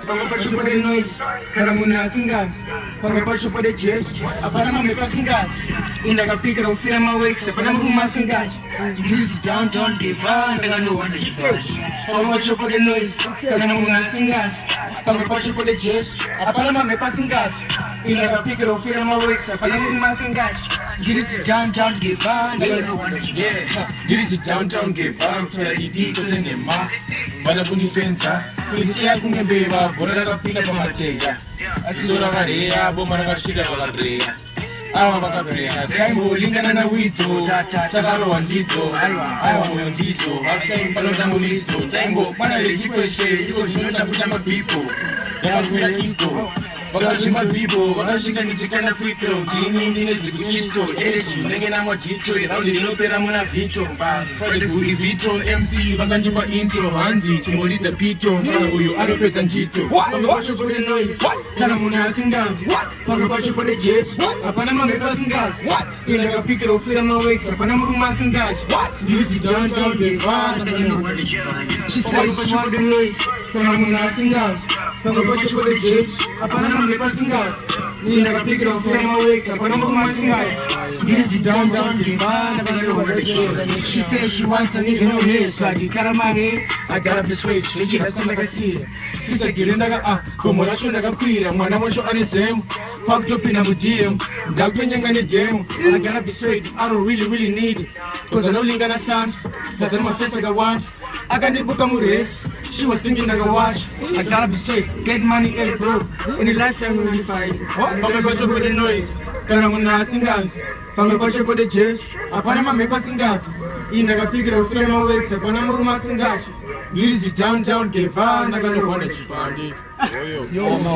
Pangapasyo pa rin noise, karamunan singgan. Pangapasyo pa rin jazz, apala mo may pasinggan. Indagapika raw feel my wake, sa pala mo masinggan. This down, don't give up, nagaluan na ito. Pangapasyo pa rin noise, karamunan singgan. Pangapasyo pa rin jazz, apala mo may pasinggan. Indagapika raw feel my wake, sa pala mo masinggan. This down, don't give up, nagaluan na ito. This downtown give up, tell you dito tenema. Bala kunifensa, kulitia kungebeba, bora kapila pamatega. Asizora karea, bomara kashida kalabrea. Awa bakabrea, taimbo lingana na wito, takaro wandito, awa mwondizo, after impalota mulito, taimbo, mana lejipo eshe, yuko shinota kutama pipo, yamakwila iko. Wakashima bibo, wakashika nichikana free throw, tini ndine zikuchito, ereji, nenge na mwatito, raundi rinopera muna vito, Friday kui vitro, MC, wakanjimba intro, hanzi, chimolita pito, uyu anopeta njito. Pangapasyo pa rin noise, karamunan singgan. Pangapasyo pa rin jazz, apala mo may pasinggan. Indagapika raw feel my wake, sa pala mo masinggan. This don't give up, nagaluan na ito. She said she want the noise, karamunan singgan. Pangapasyo pa rin jazz, apala mo may pasinggan. Indagapika raw feel my wake, sa pala mo masinggan. This don't give up, nagaluan na ito. She said she wants a nigga no head, so I do cut my head. I got up the switch, she has like I see it. She said get in daga como racho daga kwira, mwana wacho anisem. Fucked up in a museum, dog nyanga ni dem. I got up the straight, I don't really need it. Cause I know lingana sound, cause I'm my face like I want. I got the book of Mures, she was thinking like a watch. I gotta be straight, get money and broke. In the life I'm really fine. Pangapasyo pa rin noise, karamunan singgan. Pangapasyo pa rin jazz, apana ma may pasinggan. Indagapika raw feel my wake, sa pala mo masinggan. This downtown give up, nagaluan na ito.